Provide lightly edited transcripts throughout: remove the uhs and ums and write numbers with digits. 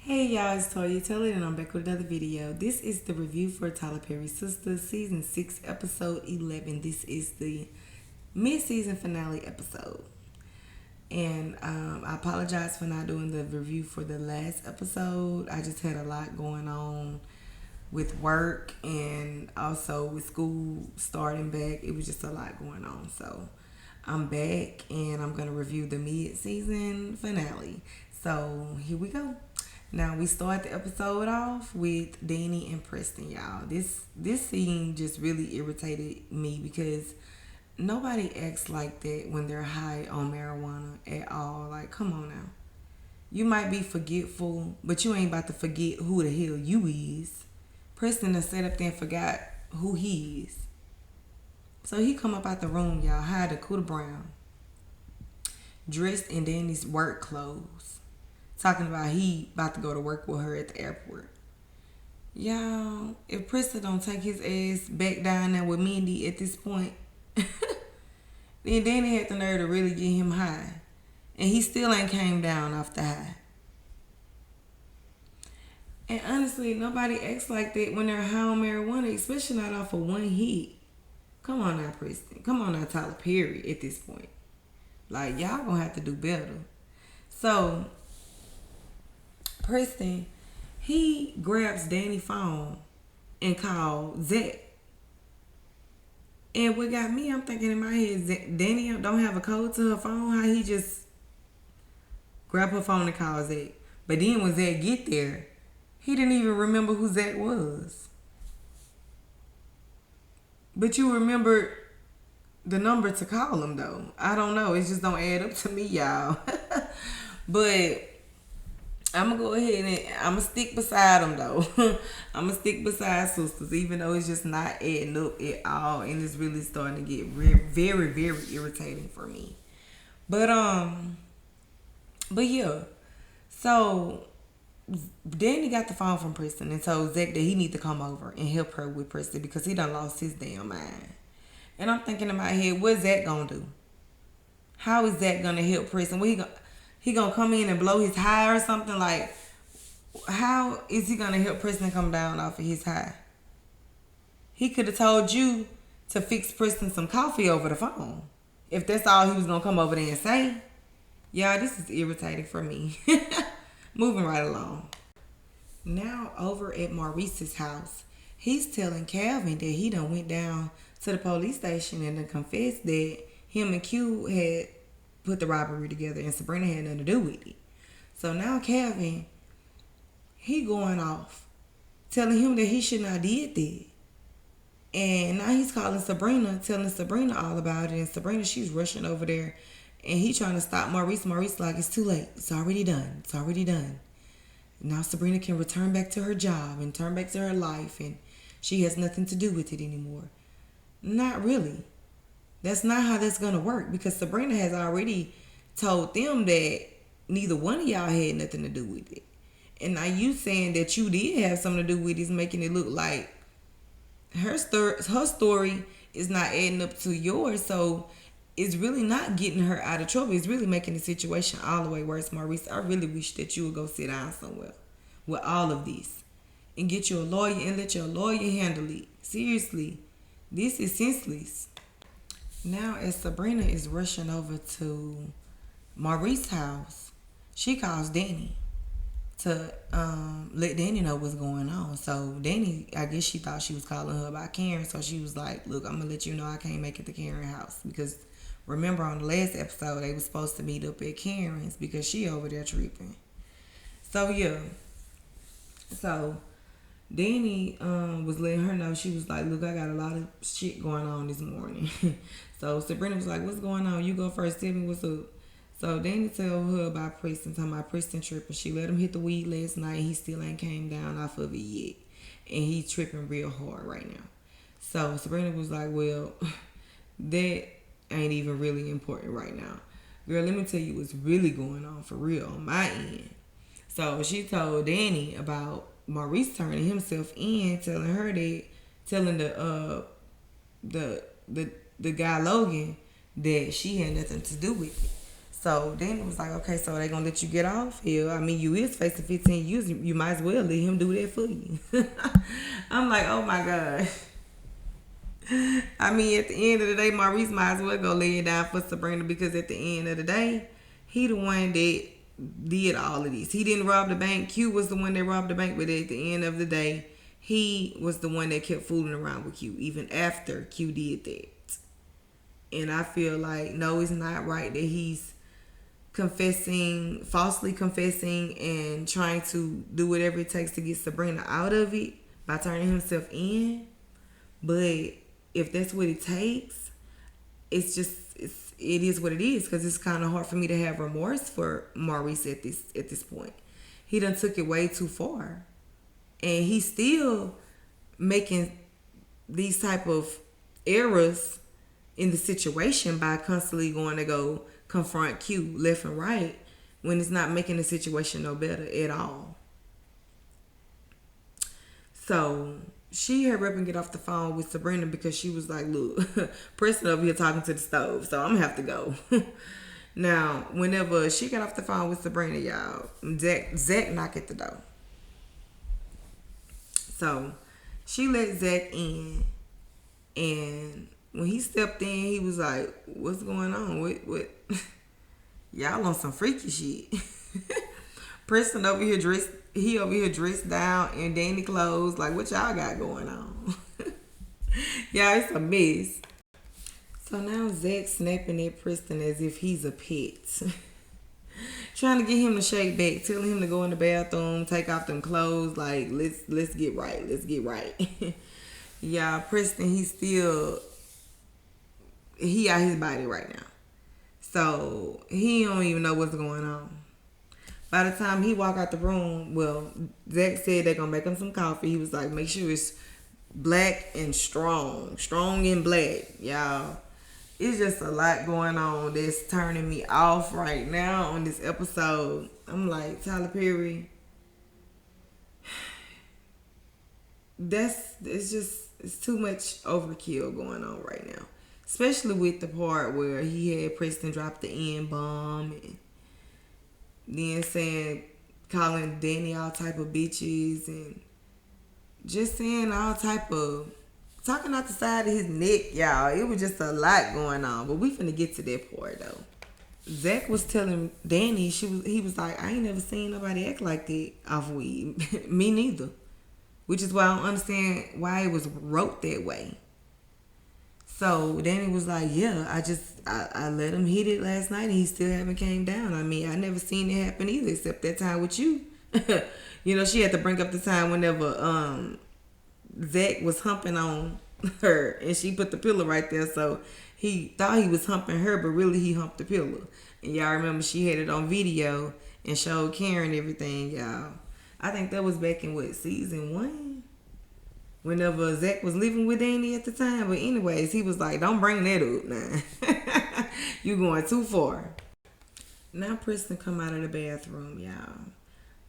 Hey y'all, it's Toya Taylor and I'm back with another video. This is the review for Tyler Perry's Sistas, Season 6, Episode 11. This is the mid-season finale episode. And I apologize for not doing the review for the last episode. I just had a lot going on with work and also with school starting back. It was just a lot going on. So I'm back and I'm going to review the mid-season finale. So here we go. Now we start the episode off with Danny and Preston, y'all. This scene just really irritated me because nobody acts like that when they're high on marijuana at all. Like, come on now. You might be forgetful, but you ain't about to forget who the hell you is. Preston done sat up there and forgot who he is. So he come up out the room, y'all, high to Cuda Brown, dressed in Danny's work clothes. Talking about he about to go to work with her at the airport. Y'all, if Preston don't take his ass back down there with Mindy at this point, then Danny had the nerve to really get him high. And he still ain't came down off the high. And honestly, nobody acts like that when they're high on marijuana, especially not off of one hit. Come on now, Preston. Come on now, Tyler Perry at this point. Like, y'all gonna have to do better. So Preston, he grabs Danny's phone and calls Zach. And what got me, I'm thinking in my head, Danny don't have a code to her phone. How he just grab her phone and call Zach. But then when Zach get there, he didn't even remember who Zach was. But you remember the number to call him though. I don't know. It just don't add up to me, y'all. But I'm going to go ahead and I'm going to stick beside them, though. I'm going to stick beside Sistas, even though it's just not adding up at all. And it's really starting to get very, very irritating for me. But yeah. So, Danny got the phone from Preston and told Zach that he need to come over and help her with Preston because he done lost his damn mind. And I'm thinking in my head, what's Zach going to do? How is Zach going to help Preston? He gonna come in and blow his high or something? Like, how is he gonna help Preston come down off of his high? He could have told you to fix Preston some coffee over the phone. If that's all he was gonna come over there and say. Y'all, this is irritating for me. Moving right along. Now over at Maurice's house, he's telling Calvin that he done went down to the police station and done confessed that him and Q had put the robbery together and Sabrina had nothing to do with it. So now Calvin, he going off, telling him that he should not did that. And now he's calling Sabrina, telling Sabrina all about it. And Sabrina, she's rushing over there. And he trying to stop Maurice. Maurice like, it's too late. It's already done. It's already done. Now Sabrina can return back to her job and turn back to her life. And she has nothing to do with it anymore. Not really. That's not how that's going to work because Sabrina has already told them that neither one of y'all had nothing to do with it. And now you saying that you did have something to do with it is making it look like her story is not adding up to yours. So it's really not getting her out of trouble. It's really making the situation all the way worse. Maurice, I really wish that you would go sit down somewhere with all of this and get you a lawyer and let your lawyer handle it. Seriously, this is senseless. Now, as Sabrina is rushing over to Maurice's house, she calls Danny to let Danny know what's going on. So, Danny, I guess she thought she was calling her about Karen. So, she was like, look, I'm going to let you know I can't make it to Karen's house. Because, remember, on the last episode, they were supposed to meet up at Karen's because she over there tripping. So, yeah. So, Danny was letting her know. She was like, look, I got a lot of shit going on this morning. So Sabrina was like, what's going on? You go first. Tell me what's up. So Danny told her about Preston, talking about Preston tripping. She let him hit the weed last night. He still ain't came down off of it yet. And he's tripping real hard right now. So Sabrina was like, well, that ain't even really important right now. Girl, let me tell you what's really going on for real on my end. So she told Danny about Maurice turning himself in, telling her that, telling the guy Logan that she had nothing to do with it. So then it was like, okay, so they gonna let you get off here? I mean, you is facing 15 years. You might as well let him do that for you. I'm like, oh my god. I mean, at the end of the day, Maurice might as well go lay it down for Sabrina because at the end of the day, he the one that did all of this. He didn't rob the bank. Q was the one that robbed the bank, but at the end of the day, he was the one that kept fooling around with Q even after Q did that. And I feel like, no, it's not right that he's confessing, falsely confessing, and trying to do whatever it takes to get Sabrina out of it by turning himself in. But if that's what it takes, it is what it is, because it's kind of hard for me to have remorse for Maurice at this point. He done took it way too far, and he's still making these type of errors in the situation by constantly going to go confront Q left and right when it's not making the situation no better at all. So she hurried up and get off the phone with Sabrina because she was like, look, Preston over here talking to the stove, so I'm gonna have to go. Now, whenever she got off the phone with Sabrina, y'all, Zach knocked at the door. So she let Zach in, and when he stepped in, he was like, what's going on? What? Y'all on some freaky shit. Preston over here dressed down in dandy clothes. Like, what y'all got going on? Y'all, it's a mess. So now Zach snapping at Preston as if he's a pet. Trying to get him to shake back, telling him to go in the bathroom, take off them clothes. Like, let's get right. Let's get right. Y'all, Preston, he out his body right now. So he don't even know what's going on. By the time he walked out the room, well, Zach said they're going to make him some coffee. He was like, make sure it's black and strong. Strong and black, y'all. It's just a lot going on that's turning me off right now on this episode. I'm like, Tyler Perry, it's too much overkill going on right now. Especially with the part where he had Preston drop the N-bomb and then calling Danny all type of bitches and just saying all type of, talking out the side of his neck, y'all. It was just a lot going on. But we finna get to that part, though. Zach was telling Danny, he was like, I ain't never seen nobody act like that off weed. Me neither. Which is why I don't understand why it was wrote that way. So Danny was like, yeah, I let him hit it last night and he still haven't came down. I mean, I never seen it happen either, except that time with you. You know, she had to bring up the time whenever Zach was humping on her and she put the pillow right there. So he thought he was humping her, but really he humped the pillow. And y'all remember she had it on video and showed Karen everything, y'all. I think that was back in season 1? Whenever Zach was living with Danny at the time. But anyways, he was like, don't bring that up now. You going too far. Now Preston come out of the bathroom, y'all,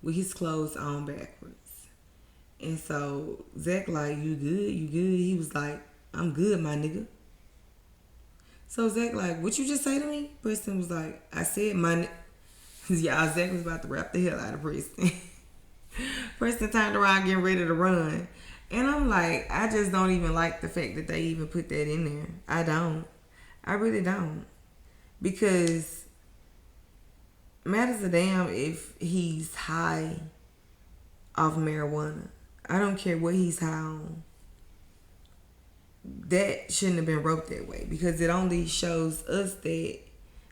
with his clothes on backwards. And so Zach like, you good? You good? He was like, I'm good, my nigga. So Zach like, what you just say to me? Preston was like, I said my y'all, Zach was about to rap the hell out of Preston. Preston turned around getting ready to run. And I'm like, I just don't even like the fact that they even put that in there. I don't. I really don't. Because matters a damn if he's high off marijuana. I don't care what he's high on. That shouldn't have been wrote that way. Because it only shows us that,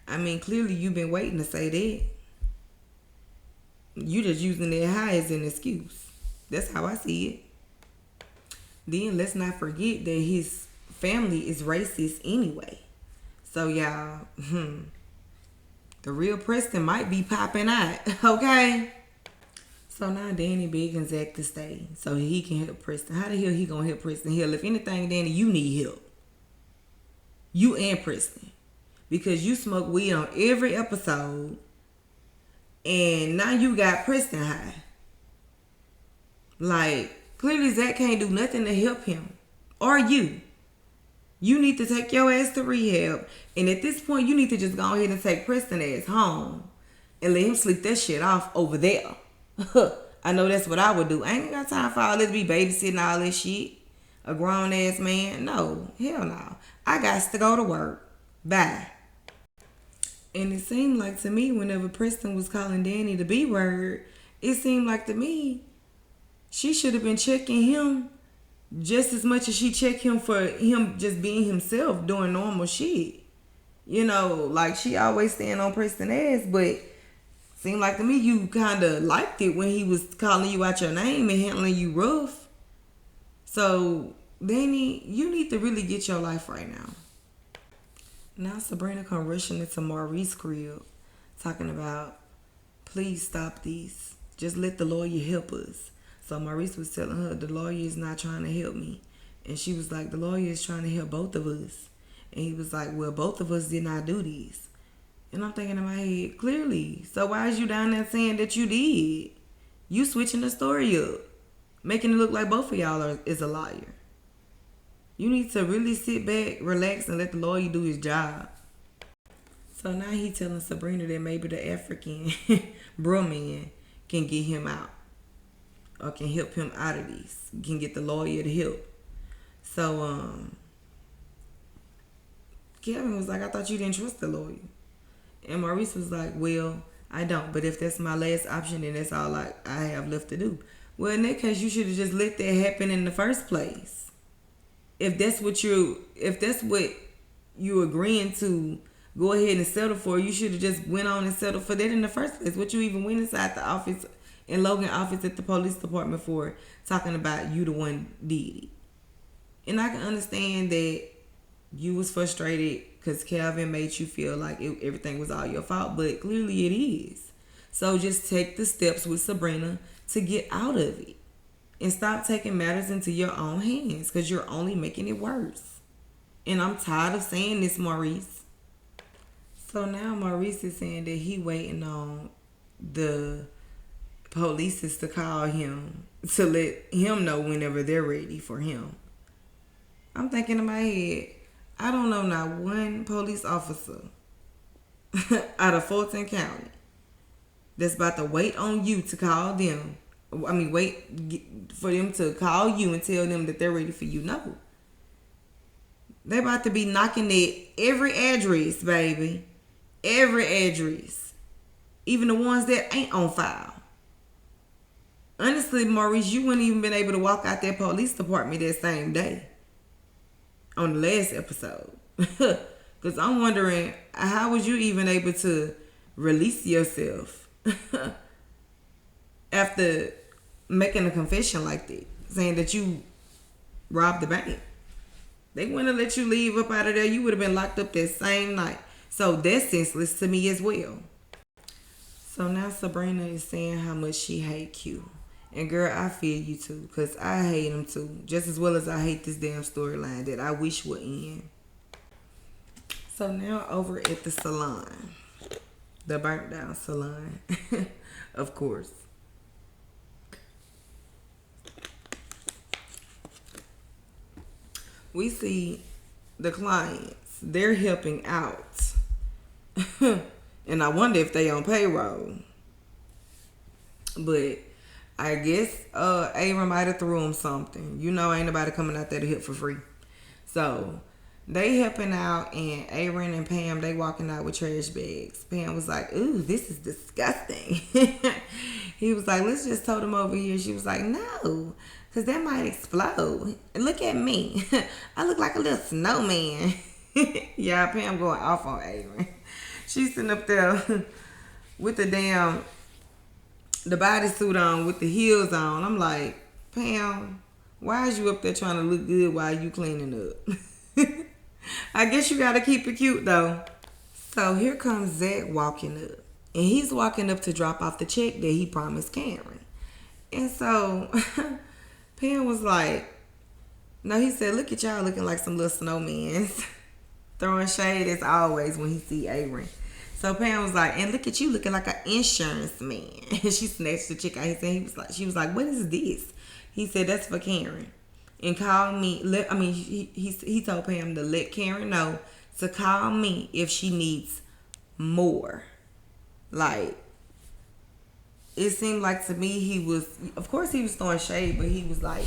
I mean, clearly you've been waiting to say that. You just using that high as an excuse. That's how I see it. Then let's not forget that his family is racist anyway. So y'all, the real Preston might be popping out, okay? So now Danny begging Zach to stay so he can help Preston. How the hell he gonna help Preston? Hell, if anything, Danny, you need help. You and Preston. Because you smoke weed on every episode. And now you got Preston high. Like, clearly Zach can't do nothing to help him. Or you. You need to take your ass to rehab. And at this point, you need to just go ahead and take Preston ass home and let him sleep that shit off over there. I know that's what I would do. I ain't got time for all this be babysitting all this shit. A grown ass man. No. Hell no. I got to go to work. Bye. And it seemed like to me, whenever Preston was calling Danny the B word, it seemed like to me she should have been checking him just as much as she checked him for him just being himself, doing normal shit. You know, like she always stand on Preston ass, but seemed like to me you kind of liked it when he was calling you out your name and handling you rough. So, Danny, you need to really get your life right now. Now Sabrina come rushing into Maurice's crib, talking about, please stop these. Just let the lawyer help us. So Maurice was telling her the lawyer is not trying to help me. And she was like, the lawyer is trying to help both of us. And he was like, well, both of us did not do these. And I'm thinking in my head, clearly. So why is you down there saying that you did? You switching the story up. Making it look like both of y'all is a liar. You need to really sit back, relax, and let the lawyer do his job. So now he telling Sabrina that maybe the African bro man can get him out. Or can help him out of these. Can get the lawyer to help. So, Kevin was like, I thought you didn't trust the lawyer. And Maurice was like, well, I don't. But if that's my last option, then that's all I have left to do. Well, in that case, you should have just let that happen in the first place. If that's what you agreeing to go ahead and settle for, you should have just went on and settled for that in the first place. What you even went inside the office, in Logan office at the police department for, talking about you the one did it. And I can understand that you was frustrated because Calvin made you feel like everything was all your fault, but clearly it is. So just take the steps with Sabrina to get out of it. And stop taking matters into your own hands because you're only making it worse. And I'm tired of saying this, Maurice. So now Maurice is saying that he waiting on the police to call him to let him know whenever they're ready for him. I'm thinking in my head, I don't know not one police officer out of Fulton County that's about to wait on you to call them. Wait for them to call you and tell them that they're ready for you. No. They're about to be knocking at every address, baby. Every address. Even the ones that ain't on file. Honestly, Maurice, you wouldn't even been able to walk out that police department that same day. On the last episode. Because I'm wondering, how was you even able to release yourself after making a confession like that, saying that you robbed the bank? They wouldn't have let you leave up out of there. You would have been locked up that same night. So that's senseless to me as well. So now Sabrina is saying how much she hate Q. And girl, I feel you too, because I hate him too. Just as well as I hate this damn storyline that I wish would end. So now over at the salon. The burnt down salon. Of course. We see the clients. They're helping out. And I wonder if they on payroll. But I guess Aaron might have threw him something. You know, ain't nobody coming out there to help for free. So they helping out, and Aaron and Pam, they walking out with trash bags. Pam was like, ooh, this is disgusting. He was like, let's just tote them over here. She was like, no, because that might explode. Look at me. I look like a little snowman. Yeah, Pam going off on Aaron. She's sitting up there with the bodysuit on with the heels on. I'm like, Pam, why is you up there trying to look good while you cleaning up? I guess you gotta keep it cute though. So here comes Zach walking up. And he's walking up to drop off the check that he promised Karen. And so Pam was like, no, he said, look at y'all looking like some little snowmen. Throwing shade as always when he see Aaron. So Pam was like, and look at you looking like an insurance man. And she snatched the check out his hand. She was like, what is this? He said, that's for Karen. and call me. He told Pam to let Karen know to call me if she needs more. Like, it seemed like to me he was, of course he was throwing shade, but he was like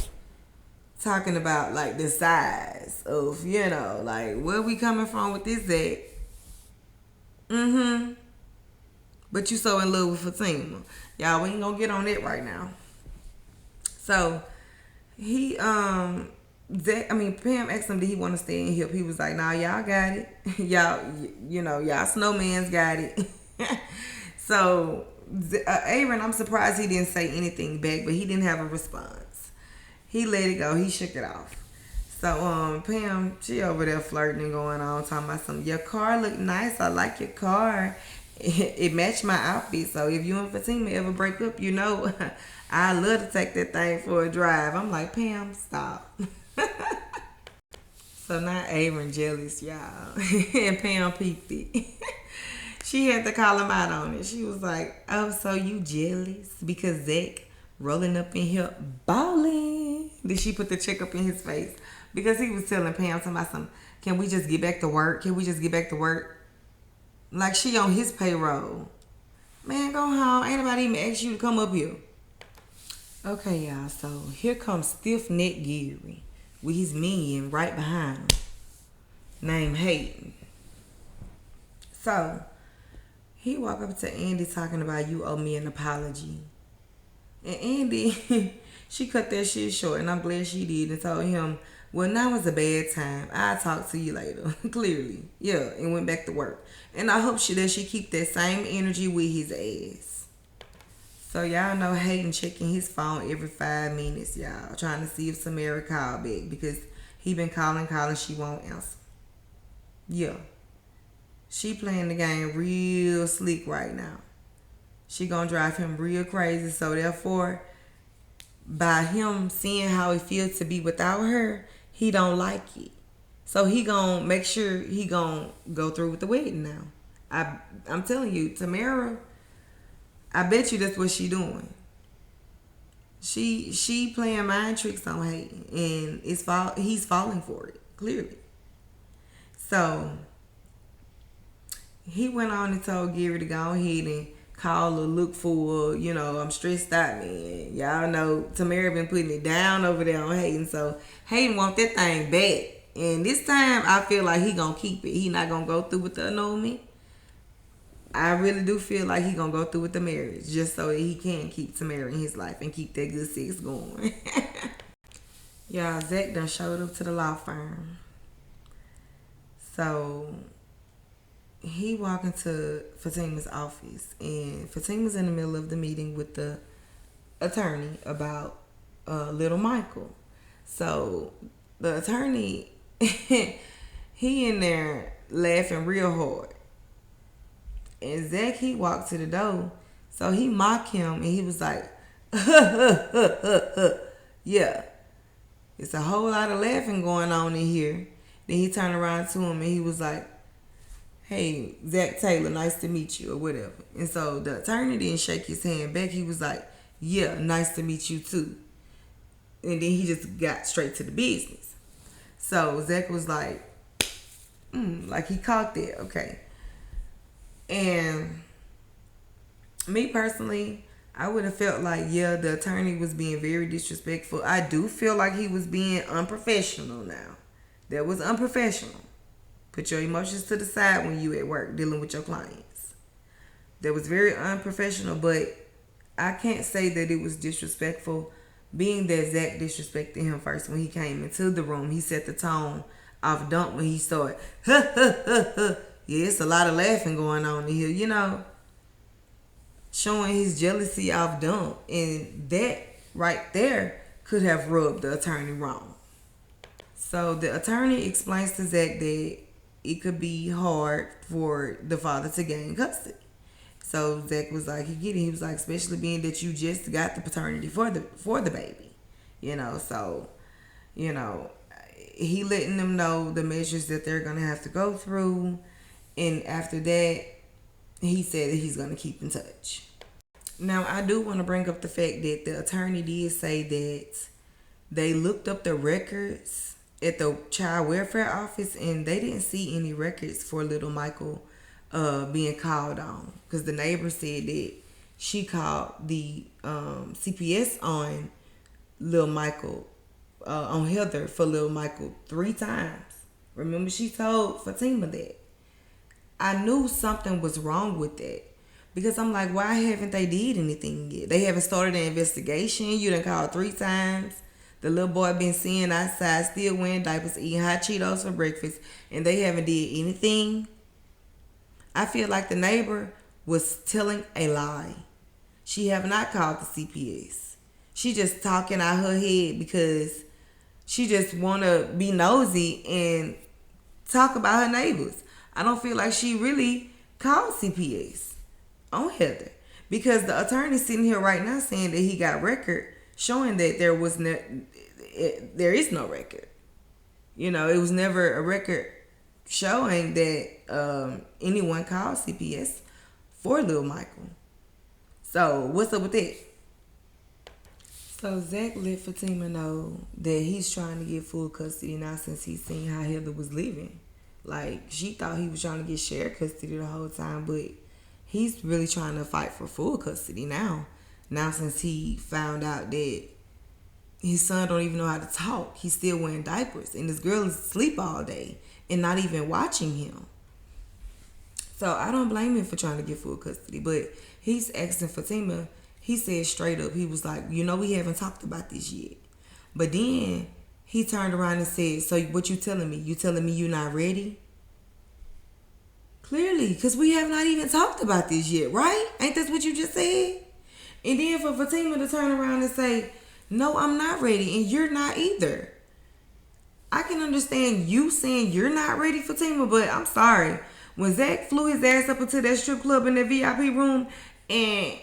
talking about like the size of, like where we coming from with this at. Mm-hmm. But you so in love with Fatima. Y'all, we ain't gonna get on that right now. So he Pam asked him did he want to stay and help. He was like, nah, y'all got it. y'all snowman's got it. So Aaron, I'm surprised he didn't say anything back, but he didn't have a response. He let it go. He shook it off. So Pam, she over there flirting and going on, talking about something. Your car look nice. I like your car. It matched my outfit. So if you and Fatima ever break up, I love to take that thing for a drive. I'm like, Pam, stop. So now Aaron jealous, y'all. And Pam peeped it. She had to call him out on it. She was like, oh, so you jealous because Zach rolling up in here balling? Then she put the check up in his face because he was telling Pam something. Can we just get back to work? Can we just get back to work? Like she on his payroll. Man, go home. Ain't nobody even asked you to come up here. Okay, y'all. So here comes Stiff Neck Gary with his minion right behind him, named Hayden. So he walked up to Andy talking about you owe me an apology. And Andy, she cut that shit short, and I'm glad she did, and told him, well, now is a bad time. I'll talk to you later. Clearly. Yeah, and went back to work. And I hope that she keep that same energy with his ass. So y'all know Hayden checking his phone every 5 minutes, y'all. Trying to see if Samira called back. Because he been calling, she won't answer. Yeah. She playing the game real slick right now. She gonna drive him real crazy. So therefore, by him seeing how it feels to be without her, he don't like it. So he gonna make sure he gonna go through with the wedding now. I'm telling you, Samira, I bet you that's what she doing. She playing mind tricks on Hayden, and he's falling for it, clearly. So he went on and told Gary to go ahead and call or look for, I'm stressed out, man. Y'all know Samira been putting it down over there on Hayden, so Hayden want that thing back. And this time, I feel like he gonna keep it. He not gonna go through with the annulment. I really do feel like he gonna go through with the marriage just so that he can keep Samira in his life and keep that good sex going. Y'all, Zach done showed up to the law firm. So he walked into Fatima's office, and Fatima's in the middle of the meeting with the attorney about little Michael. So the attorney, he in there laughing real hard. And Zach, he walked to the door. So he mocked him, and he was like, yeah. It's a whole lot of laughing going on in here. Then he turned around to him, and he was like, hey, Zach Taylor, nice to meet you, or whatever. And so the attorney didn't shake his hand back. He was like, yeah, nice to meet you too. And then he just got straight to the business. So Zach was like he caught that, okay. And me personally, I would have felt like, yeah, the attorney was being very disrespectful. I do feel like he was being unprofessional now. That was unprofessional. Put your emotions to the side when you at work dealing with your clients. That was very unprofessional, but I can't say that it was disrespectful, being that Zach disrespected him first when he came into the room. He set the tone off dump when he started, yeah, it's a lot of laughing going on in here, showing his jealousy off dump. And that right there could have rubbed the attorney wrong. So the attorney explains to Zach that it could be hard for the father to gain custody. So Zach was like, he get it. He was like, especially being that you just got the paternity for the baby, So, he letting them know the measures that they're gonna have to go through, and after that, he said that he's gonna keep in touch. Now, I do want to bring up the fact that the attorney did say that They looked up the records at the child welfare office, and they didn't see any records for little Michael being called on, because the neighbor said that she called the CPS on little Michael, on Heather for little Michael 3 times. Remember, she told Fatima that. I knew something was wrong with that, because I'm like, why haven't they did anything yet? They haven't started an investigation. You done called 3 times. The little boy been seen outside, still wearing diapers, eating hot Cheetos for breakfast, and they haven't did anything. I feel like the neighbor was telling a lie. She have not called the CPS. She just talking out her head because she just want to be nosy and talk about her neighbors. I don't feel like she really called CPS on Heather, because the attorney's sitting here right now saying that he got record showing that there is no record. You know, it was never a record showing that anyone called CPS for little Michael. So what's up with that? So Zach let Fatima know that he's trying to get full custody now, since he's seen how Heather was living. Like, she thought he was trying to get shared custody the whole time, but he's really trying to fight for full custody now. Now, since he found out that his son don't even know how to talk. He's still wearing diapers, and this girl is asleep all day and not even watching him. So I don't blame him for trying to get full custody, but he's asking Fatima. He said straight up, he was like, we haven't talked about this yet. But then he turned around and said, so what you telling me? You telling me you're not ready? Clearly, because we have not even talked about this yet, right? Ain't that what you just said? And then for Fatima to turn around and say, no, I'm not ready, and you're not either. I can understand you saying you're not ready, Fatima, but I'm sorry. When Zach flew his ass up into that strip club in that VIP room and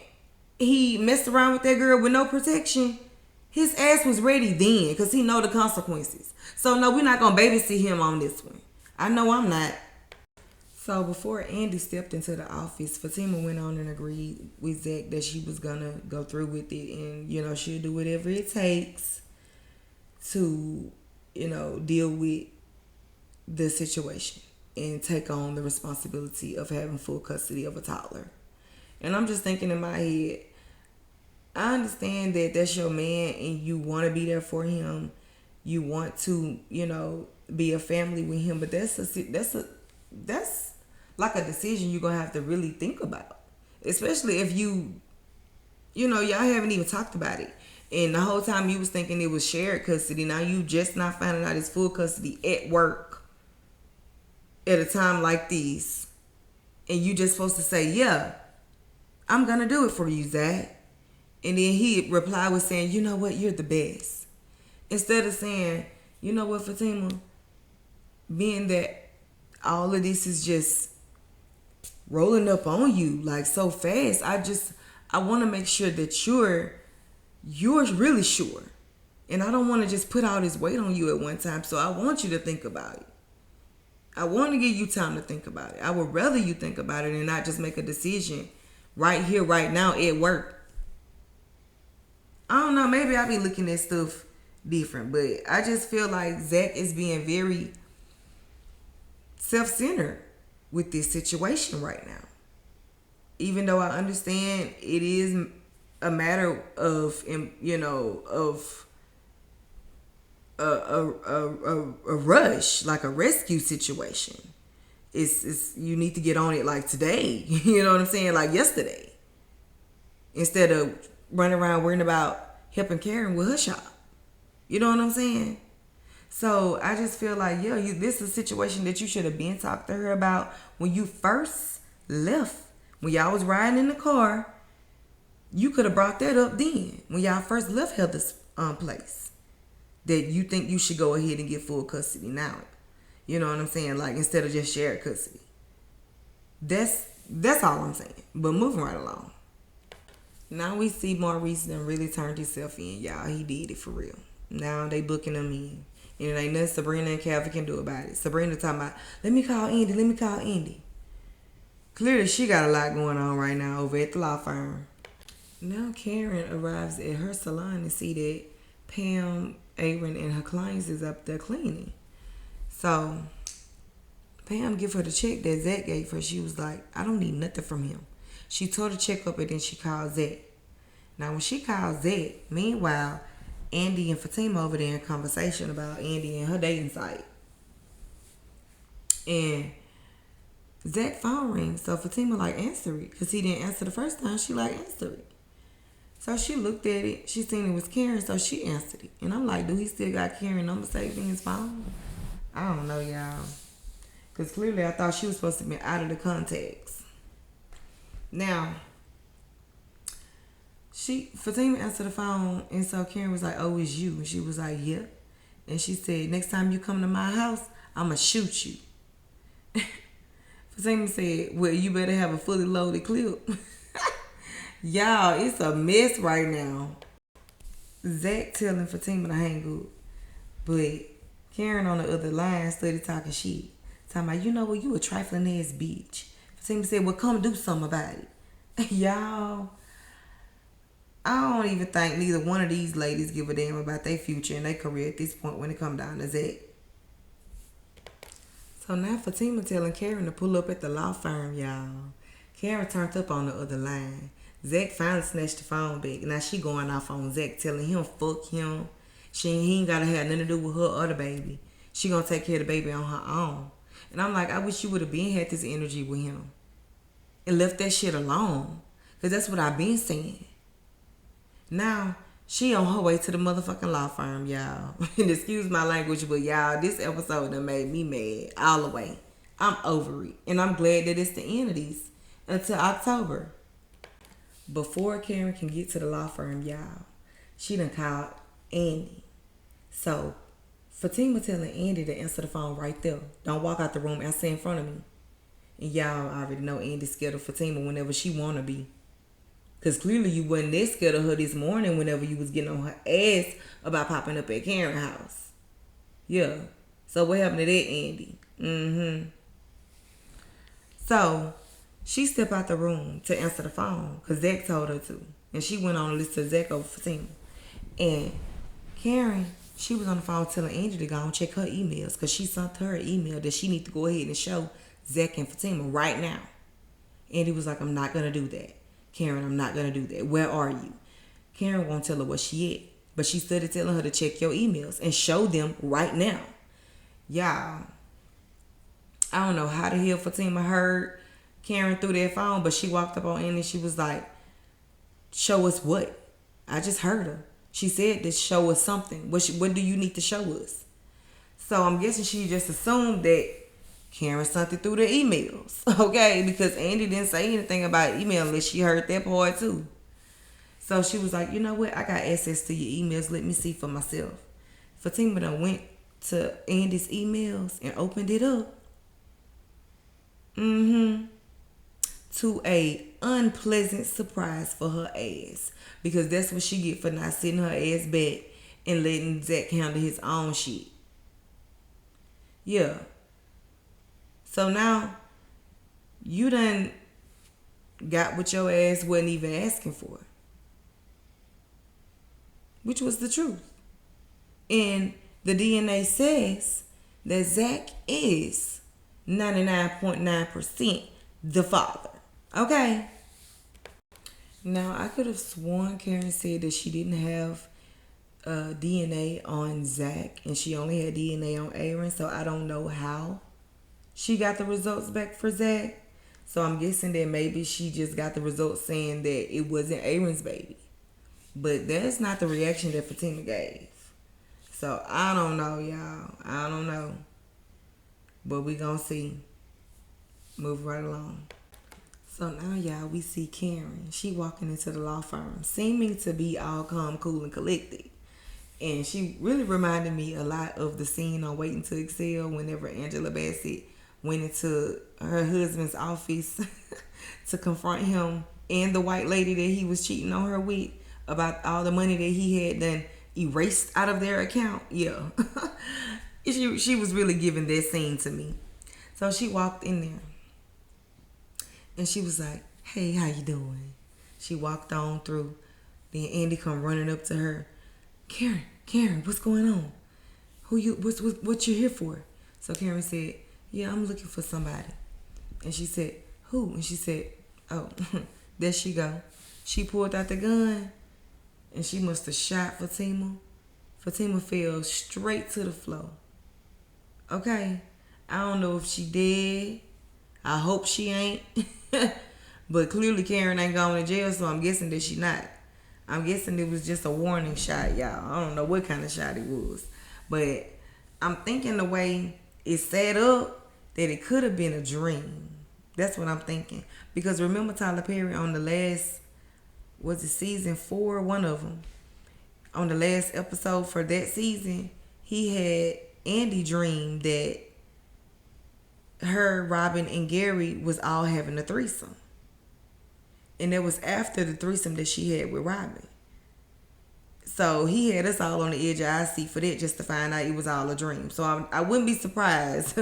he messed around with that girl with no protection, his ass was ready then, because he know the consequences. So no, we're not going to babysit him on this one. I know I'm not. So before Andy stepped into the office, Fatima went on and agreed with Zach that she was going to go through with it, and, she'll do whatever it takes to, deal with the situation and take on the responsibility of having full custody of a toddler. And I'm just thinking in my head, I understand that that's your man and you want to be there for him. You want to, be a family with him, but that's like a decision you're gonna have to really think about, especially if y'all haven't even talked about it, and the whole time you was thinking it was shared custody. Now you just not finding out it's full custody at work at a time like this, and you just supposed to say, yeah, I'm gonna do it for you, Zach. And then he replied with saying, you know what, you're the best, instead of saying, you know what, Fatima, being that all of this is just rolling up on you like so fast, I want to make sure that you're really sure, and I don't want to just put all this weight on you at one time. So I want you to think about it. I want to give you time to think about it. I would rather you think about it and not just make a decision right here, right now at work. I don't know, maybe I be looking at stuff different, but I just feel like Zach is being very self-centered with this situation right now. Even though I understand it is a matter of, of a rush, like a rescue situation. It's you need to get on it like today. You know what I'm saying? Like yesterday, instead of running around worrying about helping Karen with her shop. You know what I'm saying? So I just feel like, this is a situation that you should have been talked to her about when you first left. When y'all was riding in the car, you could have brought that up then. When y'all first left Heather's place, that you think you should go ahead and get full custody now. You know what I'm saying? Like, instead of just shared custody. That's all I'm saying. But moving right along. Now we see Maurice done really turned himself in, y'all. He did it for real. Now they booking him in. And it ain't nothing Sabrina and Calvin can do about it. Sabrina talking about, let me call Andy. Clearly she got a lot going on right now over at the law firm. Now Karen arrives at her salon and see that Pam Aaron and her clients is up there cleaning. So Pam give her the check that Zach gave her. She was like, I don't need nothing from him. She tore the check up and then she called Zach. Now when she called Zach, meanwhile, Andy and Fatima over there in conversation about Andy and her dating site. And Zach phone rings, so Fatima like answer it. Because he didn't answer the first time, she like answer it. So she looked at it, she seen it was Karen, so she answered it. And I'm like, do he still got Karen number saved in his phone? I don't know, y'all. Because clearly I thought she was supposed to be out of the contacts. Now, Fatima answered the phone, and so Karen was like, oh, it's you. And she was like, yeah. And she said, next time you come to my house, I'm going to shoot you. Fatima said, well, you better have a fully loaded clip. Y'all, it's a mess right now. Zach telling Fatima to hang up. But Karen on the other line started talking shit. Talking about, you know what, you a trifling ass bitch. Fatima said, well, come do something about it. Y'all, I don't even think neither one of these ladies give a damn about their future and their career at this point when it come down to Zach. So now Fatima telling Karen to pull up at the law firm, y'all. Karen turned up on the other line. Zach finally snatched the phone back. Now she going off on Zach, telling him fuck him. He ain't gotta have nothing to do with her or the baby. She gonna take care of the baby on her own. And I'm like, I wish you would have been had this energy with him and left that shit alone. Cause that's what I've been saying. Now she on her way to the motherfucking law firm, y'all. And excuse my language, but y'all, this episode done made me mad all the way. I'm over it. And I'm glad that it's the end of these until October. Before Karen can get to the law firm, y'all, she done called Andy. So Fatima telling Andy to answer the phone right there. Don't walk out the room, answer in front of me. And y'all already know Andy's scared of Fatima whenever she wanna be. Because clearly you wasn't that scared of her this morning whenever you was getting on her ass about popping up at Karen's house. Yeah. So what happened to that, Andy? So she stepped out the room to answer the phone because Zach told her to. And she went on a list of Zach over Fatima. And Karen, she was on the phone telling Angie to go and check her emails because she sent her an email that she need to go ahead and show Zach and Fatima right now. Andy was like, I'm not going to do that. Karen, I'm not going to do that. Where are you? Karen won't tell her where she at. But she started telling her to check your emails and show them right now. Y'all, I don't know how the hell Fatima heard Karen through that phone, but she walked up on Andy and she was like, show us what? I just heard her. She said to show us something. What do you need to show us? So I'm guessing she just assumed that Karen sent it through the emails. Okay, because Andy didn't say anything about email unless she heard that part too. So she was like, you know what? I got access to your emails. Let me see for myself. Fatima done went to Andy's emails and opened it up. To a unpleasant surprise for her ass. Because that's what she get for not sitting her ass back and letting Zach handle his own shit. Yeah. So now, you done got what your ass wasn't even asking for. Which was the truth. And the DNA says that Zach is 99.9% the father. Okay? Now, I could have sworn Karen said that she didn't have DNA on Zach and she only had DNA on Aaron, so I don't know how she got the results back for Zach. So I'm guessing that maybe she just got the results saying that it wasn't Aaron's baby. But that's not the reaction that Fatima gave. So I don't know, y'all. I don't know. But we gonna see. Move right along. So now, y'all, we see Karen. She walking into the law firm, seeming to be all calm, cool, and collected. And she really reminded me a lot of the scene on Waiting to Excel whenever Angela Bassett went into her husband's office to confront him and the white lady that he was cheating on her with about all the money that he had done erased out of their account. Yeah. She was really giving that scene to me. So she walked in there. And she was like, hey, how you doing? She walked on through. Then Andy come running up to her. Karen, Karen, what's going on? What you here for? So Karen said, yeah, I'm looking for somebody. And she said, who? And she said, oh, there she go. She pulled out the gun and she must have shot Fatima. Fatima fell straight to the floor. Okay? I don't know if she did. I hope she ain't. But clearly Karen ain't going to jail, so I'm guessing that she not. I'm guessing it was just a warning shot, y'all. I don't know what kind of shot it was. But I'm thinking the way it's set up that it could have been a dream. That's what I'm thinking. Because remember Tyler Perry on the last, was it season 4? One of them. On the last episode for that season, he had Andy dream that her, Robin, and Gary was all having a threesome. And it was after the threesome that she had with Robin. So he had us all on the edge of our seat for that, just to find out it was all a dream. So I wouldn't be surprised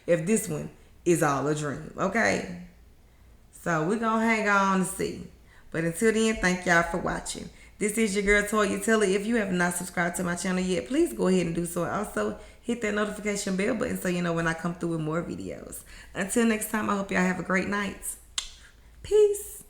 if this one is all a dream. Okay? So we're going to hang on to see. But until then, thank y'all for watching. This is your girl, Toya Teller. If you have not subscribed to my channel yet, please go ahead and do so. And also, hit that notification bell button so you know when I come through with more videos. Until next time, I hope y'all have a great night. Peace.